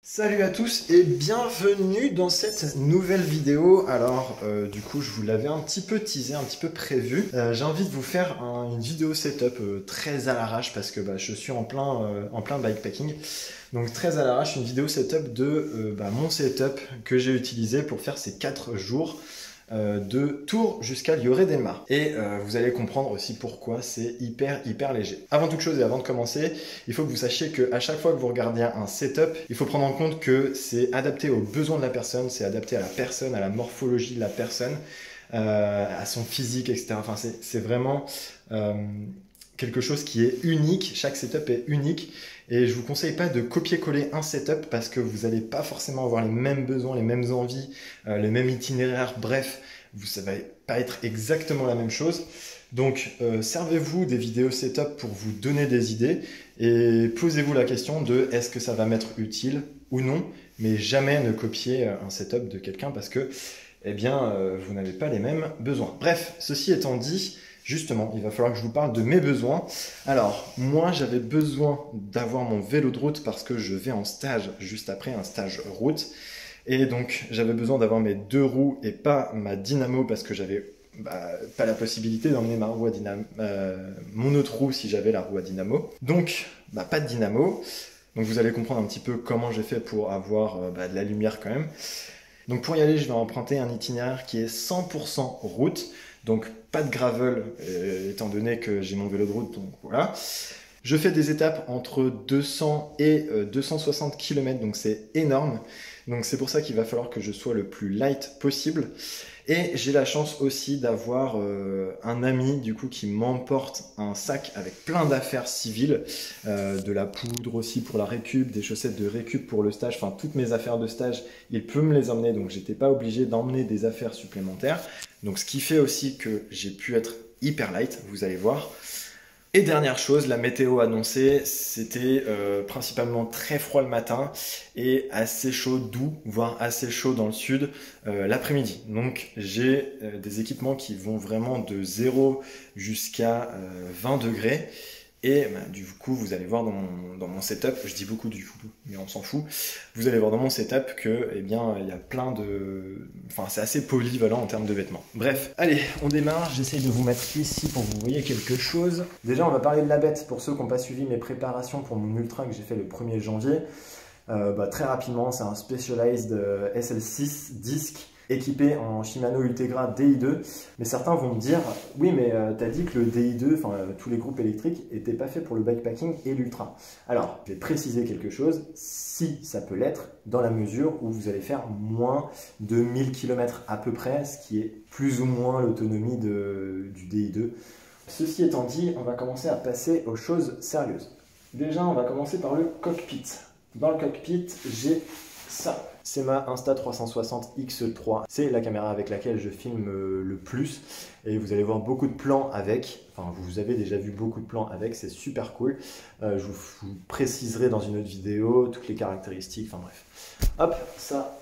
Salut à tous et bienvenue dans cette nouvelle vidéo. Alors du coup je vous l'avais un petit peu teasé, un petit peu prévu. J'ai envie de vous faire une vidéo setup très à l'arrache parce que je suis en plein bikepacking. Donc très à l'arrache, une vidéo setup de mon setup que j'ai utilisé pour faire ces 4 jours de Tours jusqu'à Lloret-Delmar. Et vous allez comprendre aussi pourquoi c'est hyper léger. Avant toute chose et avant de commencer, il faut que vous sachiez qu'à chaque fois que vous regardez un setup, il faut prendre en compte que c'est adapté aux besoins de la personne, c'est adapté à la personne, à la morphologie de la personne, à son physique, etc. Enfin, c'est vraiment quelque chose qui est unique. Chaque setup est unique. Et je vous conseille pas de copier-coller un setup parce que vous n'allez pas forcément avoir les mêmes besoins, les mêmes envies, les mêmes itinéraires. Bref, ça va pas être exactement la même chose. Donc, servez-vous des vidéos setup pour vous donner des idées et posez-vous la question de est-ce que ça va m'être utile ou non, mais jamais ne copier un setup de quelqu'un parce que, vous n'avez pas les mêmes besoins. Bref, ceci étant dit, justement, il va falloir que je vous parle de mes besoins. Alors, moi, j'avais besoin d'avoir mon vélo de route parce que je vais en stage juste après, un stage route. Et donc, j'avais besoin d'avoir mes 2 roues et pas ma dynamo parce que j'avais pas la possibilité d'emmener ma roue à dynamo, mon autre roue si j'avais la roue à dynamo. Donc, pas de dynamo. Donc, vous allez comprendre un petit peu comment j'ai fait pour avoir de la lumière quand même. Donc, pour y aller, je vais emprunter un itinéraire qui est 100% route. Donc pas de gravel étant donné que j'ai mon vélo de route, donc voilà. Je fais des étapes entre 200 et 260 km, donc c'est énorme. Donc c'est pour ça qu'il va falloir que je sois le plus light possible. Et j'ai la chance aussi d'avoir un ami du coup qui m'emporte un sac avec plein d'affaires civiles, de la poudre aussi pour la récup, des chaussettes de récup pour le stage, enfin toutes mes affaires de stage, il peut me les emmener, donc j'étais pas obligé d'emmener des affaires supplémentaires. Donc ce qui fait aussi que j'ai pu être hyper light, vous allez voir. Et dernière chose, la météo annoncée, c'était principalement très froid le matin et assez chaud, doux, voire assez chaud dans le sud l'après-midi. Donc j'ai des équipements qui vont vraiment de 0 jusqu'à 20 degrés. Et du coup, vous allez voir dans mon setup, je dis beaucoup du coup, mais on s'en fout. Vous allez voir dans mon setup que, il y a plein de... Enfin, c'est assez polyvalent en termes de vêtements. Bref, allez, on démarre. J'essaye de vous mettre ici pour que vous voyez quelque chose. Déjà, on va parler de la bête. Pour ceux qui n'ont pas suivi mes préparations pour mon ultra que j'ai fait le 1er janvier, très rapidement, c'est un Specialized SL6 disque équipé en Shimano Ultegra DI2, mais certains vont me dire oui mais t'as dit que le DI2, enfin tous les groupes électriques n'étaient pas faits pour le bikepacking et l'ultra. Alors je vais préciser quelque chose, si ça peut l'être dans la mesure où vous allez faire moins de 1000 km à peu près, ce qui est plus ou moins l'autonomie du DI2. Ceci étant dit, on va commencer à passer aux choses sérieuses. Déjà on va commencer par le cockpit. Dans le cockpit j'ai ça. C'est ma Insta360 X3. C'est la caméra avec laquelle je filme le plus. Et vous allez voir beaucoup de plans avec. Enfin, vous avez déjà vu beaucoup de plans avec. C'est super cool. Je vous préciserai dans une autre vidéo toutes les caractéristiques. Enfin bref. Hop, ça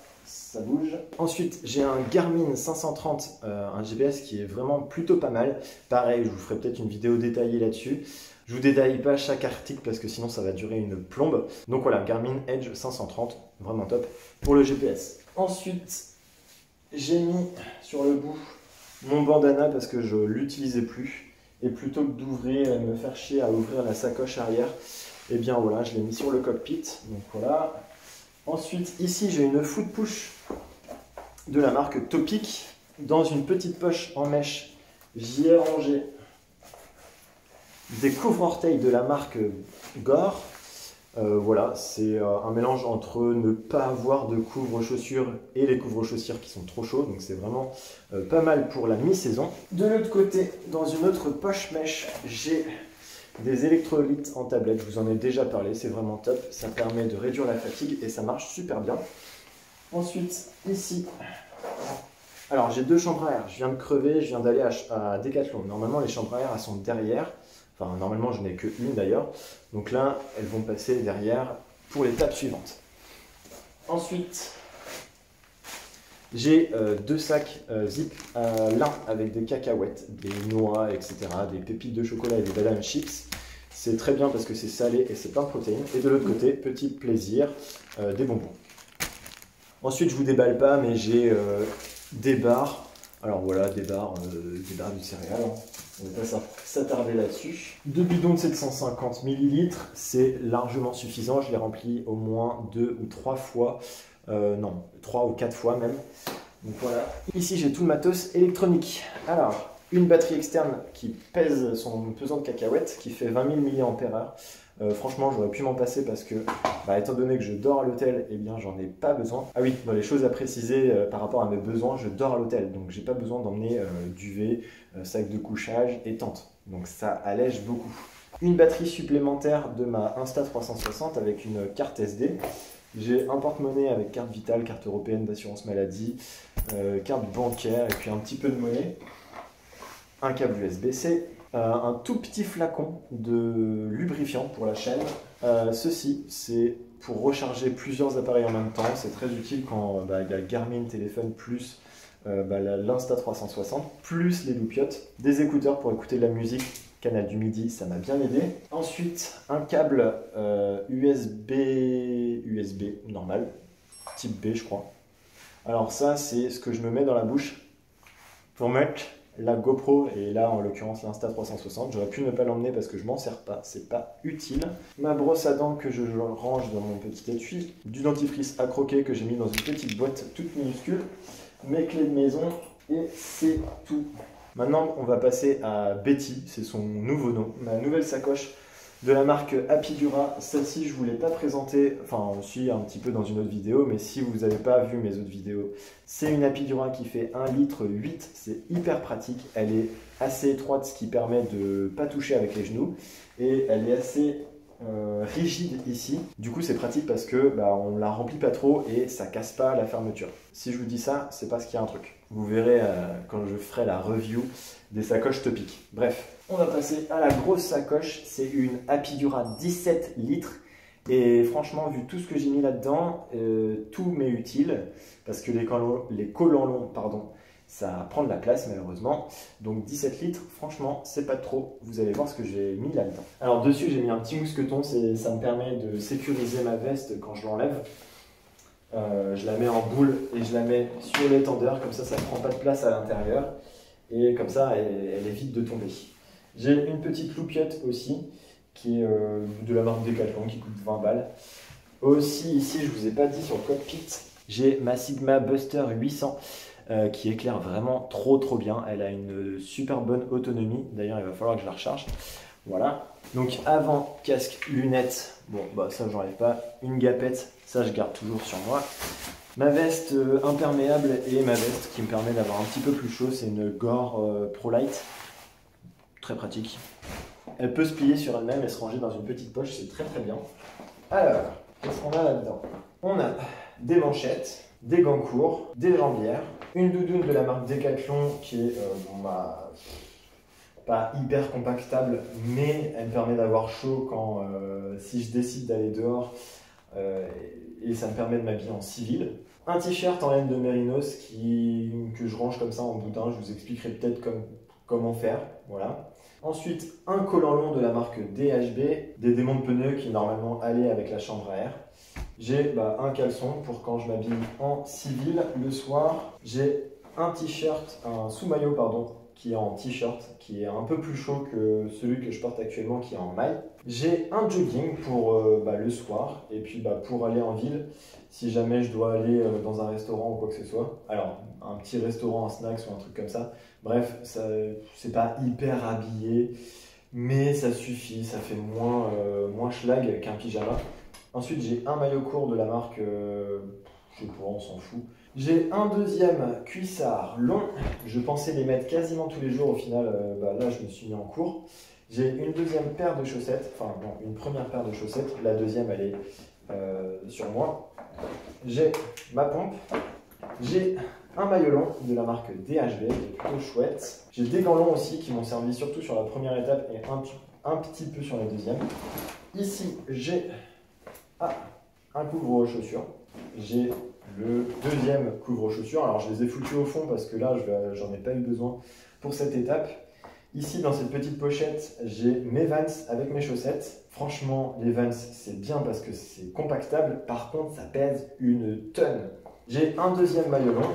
bouge. Ensuite, j'ai un Garmin 530, un GPS qui est vraiment plutôt pas mal. Pareil, je vous ferai peut-être une vidéo détaillée là-dessus. Je vous détaille pas chaque article parce que sinon ça va durer une plombe. Donc voilà, Garmin Edge 530, vraiment top pour le GPS. Ensuite, j'ai mis sur le bout mon bandana parce que je l'utilisais plus. Et plutôt que d'ouvrir et me faire chier à ouvrir la sacoche arrière, eh bien voilà, je l'ai mis sur le cockpit. Donc voilà. Ensuite, ici j'ai une foot push de la marque Topic. Dans une petite poche en mèche, j'y ai rangé des couvre-orteils de la marque Gore. Voilà, c'est un mélange entre ne pas avoir de couvre-chaussures et les couvre-chaussures qui sont trop chauds, donc c'est vraiment pas mal pour la mi-saison. De l'autre côté, dans une autre poche mèche, j'ai des électrolytes en tablette, je vous en ai déjà parlé, c'est vraiment top, ça permet de réduire la fatigue et ça marche super bien. Ensuite, ici, alors j'ai 2 chambres à air, je viens de crever, je viens d'aller à Decathlon. Normalement les chambres à air elles sont derrière. Enfin, normalement, je n'ai qu'une d'ailleurs. Donc là, elles vont passer derrière pour l'étape suivante. Ensuite, j'ai 2 sacs zip, l'un avec des cacahuètes, des noix, etc., des pépites de chocolat et des banana chips. C'est très bien parce que c'est salé et c'est plein de protéines. Et de l'autre côté, petit plaisir, des bonbons. Ensuite, je vous déballe pas, mais j'ai des barres. Alors voilà, des barres de céréales. Hein. On va pas s'attarder là-dessus. 2 bidons de 750 ml, c'est largement suffisant. Je les remplis au moins 2 ou 3 fois. Non, 3 ou 4 fois même. Donc voilà. Ici, j'ai tout le matos électronique. Alors, une batterie externe qui pèse son pesant de cacahuètes, qui fait 20 000 mAh. Franchement, j'aurais pu m'en passer parce que, étant donné que je dors à l'hôtel, eh bien, j'en ai pas besoin. Ah oui, dans les choses à préciser par rapport à mes besoins, je dors à l'hôtel, donc j'ai pas besoin d'emmener duvet, sac de couchage et tente. Donc ça allège beaucoup. Une batterie supplémentaire de ma Insta360 avec une carte SD. J'ai un porte-monnaie avec carte vitale, carte européenne d'assurance maladie, carte bancaire et puis un petit peu de monnaie. Un câble USB-C, un tout petit flacon de lubrifiant pour la chaîne. Ceci, c'est pour recharger plusieurs appareils en même temps. C'est très utile quand il y a le Garmin téléphone plus l'Insta360, plus les loupiottes. Des écouteurs pour écouter de la musique, canal du midi, ça m'a bien aidé. Ensuite, un câble USB normal, type B je crois. Alors ça, c'est ce que je me mets dans la bouche pour mettre la GoPro, et là en l'occurrence l'Insta360, j'aurais pu ne pas l'emmener parce que je m'en sers pas, c'est pas utile. Ma brosse à dents que je range dans mon petit étui, du dentifrice à croquer que j'ai mis dans une petite boîte toute minuscule, mes clés de maison et c'est tout. Maintenant on va passer à Betty, c'est son nouveau nom, ma nouvelle sacoche de la marque Apidura. Celle-ci je ne vous l'ai pas présentée, enfin aussi un petit peu dans une autre vidéo, mais si vous n'avez pas vu mes autres vidéos, c'est une Apidura qui fait 1,8 litre, c'est hyper pratique, elle est assez étroite, ce qui permet de ne pas toucher avec les genoux, et elle est assez rigide ici. Du coup c'est pratique parce que on la remplit pas trop et ça casse pas la fermeture. Si je vous dis ça, c'est parce qu'il y a un truc. Vous verrez quand je ferai la review des sacoches topiques. Bref, on va passer à la grosse sacoche. C'est une Apidura 17 litres. Et franchement, vu tout ce que j'ai mis là-dedans, tout m'est utile. Parce que les collants longs, pardon, ça prend de la place malheureusement. Donc 17 litres, franchement, c'est pas trop. Vous allez voir ce que j'ai mis là-dedans. Alors dessus, j'ai mis un petit mousqueton. Ça me permet de sécuriser ma veste quand je l'enlève. Je la mets en boule et je la mets sur l'étendeur, comme ça ne prend pas de place à l'intérieur et comme ça elle évite de tomber. J'ai une petite loupiote aussi qui est de la marque Decathlon qui coûte 20 balles. Aussi ici, je vous ai pas dit sur le cockpit, j'ai ma Sigma Buster 800 qui éclaire vraiment trop bien. Elle a une super bonne autonomie, d'ailleurs il va falloir que je la recharge. Voilà, donc avant, casque, lunettes, bon ça j'enlève pas, une gapette, ça je garde toujours sur moi. Ma veste imperméable et ma veste qui me permet d'avoir un petit peu plus chaud, c'est une Gore Pro Light, très pratique. Elle peut se plier sur elle-même et se ranger dans une petite poche, c'est très bien. Alors, qu'est-ce qu'on a là-dedans? On a des manchettes, des gants courts, des jambières, une doudoune de la marque Decathlon qui est pas hyper compactable, mais elle me permet d'avoir chaud quand si je décide d'aller dehors et ça me permet de m'habiller en civil. Un t-shirt en laine de mérinos que je range comme ça en boudin, je vous expliquerai peut-être comment faire, voilà. Ensuite, un collant long de la marque DHB, des démons de pneus qui normalement allaient avec la chambre à air. J'ai un caleçon pour quand je m'habille en civil le soir. J'ai un t-shirt, un sous-maillot pardon, qui est en t-shirt, qui est un peu plus chaud que celui que je porte actuellement qui est en maille. J'ai un jogging pour le soir et puis pour aller en ville si jamais je dois aller dans un restaurant ou quoi que ce soit. Alors un petit restaurant, un snacks ou un truc comme ça. Bref, c'est pas hyper habillé, mais ça suffit, ça fait moins schlag qu'un pyjama. Ensuite j'ai un maillot court de la marque, je sais pas, on s'en fout. J'ai un deuxième cuissard long, je pensais les mettre quasiment tous les jours, au final là je me suis mis en cours. J'ai une deuxième paire de chaussettes, enfin non, une première paire de chaussettes, la deuxième elle est sur moi. J'ai ma pompe, j'ai un maillot long de la marque DHB qui est plutôt chouette. J'ai des gants longs aussi qui m'ont servi surtout sur la première étape et un petit peu sur la deuxième. Ici j'ai un couvre-chaussures. J'ai le deuxième couvre-chaussures. Alors je les ai foutus au fond parce que là j'en ai pas eu besoin pour cette étape. Ici, dans cette petite pochette, j'ai mes Vans avec mes chaussettes. Franchement, les Vans, c'est bien parce que c'est compactable. Par contre, ça pèse une tonne. J'ai un deuxième maillot long.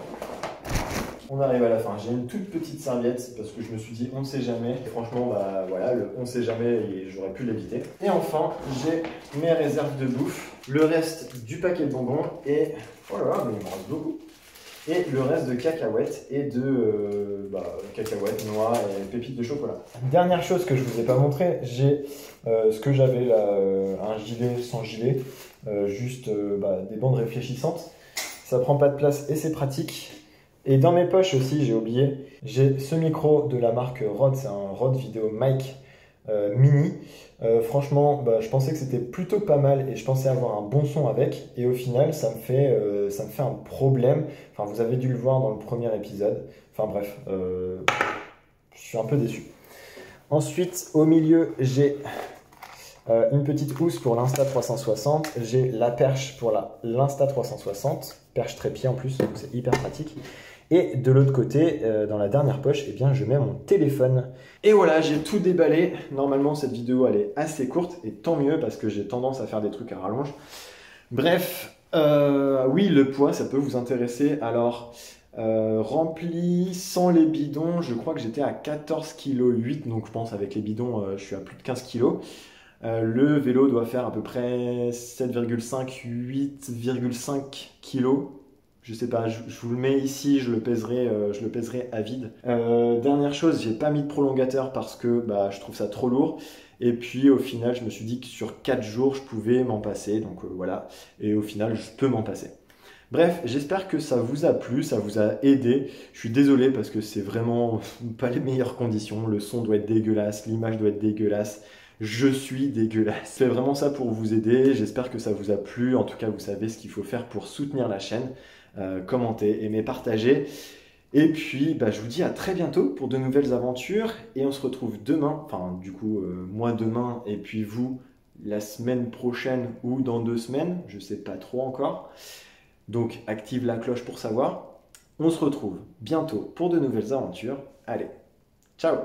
On arrive à la fin. J'ai une toute petite serviette parce que je me suis dit, on ne sait jamais. Et franchement, bah voilà, on ne sait jamais et j'aurais pu l'éviter. Et enfin, j'ai mes réserves de bouffe, le reste du paquet de bonbons et voilà, mais il me reste beaucoup. Et le reste de cacahuètes et de cacahuètes, noix et pépites de chocolat. Dernière chose que je ne vous ai pas montré, j'ai ce que j'avais là, un gilet sans gilet, juste des bandes réfléchissantes. Ça prend pas de place et c'est pratique. Et dans mes poches aussi, j'ai oublié, j'ai ce micro de la marque Rode, c'est un Rode Video Mic Mini. Franchement, je pensais que c'était plutôt pas mal et je pensais avoir un bon son avec. Et au final, ça me fait un problème. Enfin, vous avez dû le voir dans le premier épisode. Enfin bref, je suis un peu déçu. Ensuite, au milieu, j'ai une petite housse pour l'Insta360. J'ai la perche pour l'Insta360. Perche trépied en plus, donc c'est hyper pratique. Et de l'autre côté, dans la dernière poche, eh bien, je mets mon téléphone. Et voilà, j'ai tout déballé. Normalement, cette vidéo, elle est assez courte. Et tant mieux, parce que j'ai tendance à faire des trucs à rallonge. Bref, oui, le poids, ça peut vous intéresser. Alors, rempli sans les bidons, je crois que j'étais à 14,8 kg. Donc, je pense avec les bidons, je suis à plus de 15 kg. Le vélo doit faire à peu près 7,5, 8,5 kg. Je sais pas, je vous le mets ici, je le pèserai à vide. Dernière chose, j'ai pas mis de prolongateur parce que je trouve ça trop lourd. Et puis au final, je me suis dit que sur 4 jours, je pouvais m'en passer. Donc voilà, et au final, je peux m'en passer. Bref, j'espère que ça vous a plu, ça vous a aidé. Je suis désolé parce que c'est vraiment pas les meilleures conditions. Le son doit être dégueulasse, l'image doit être dégueulasse. Je suis dégueulasse. C'est vraiment ça pour vous aider. J'espère que ça vous a plu. En tout cas, vous savez ce qu'il faut faire pour soutenir la chaîne. Commentez, aimez, partagez. Et puis, je vous dis à très bientôt pour de nouvelles aventures. Et on se retrouve demain. Enfin, du coup, moi demain et puis vous la semaine prochaine ou dans 2 semaines. Je ne sais pas trop encore. Donc, active la cloche pour savoir. On se retrouve bientôt pour de nouvelles aventures. Allez, ciao!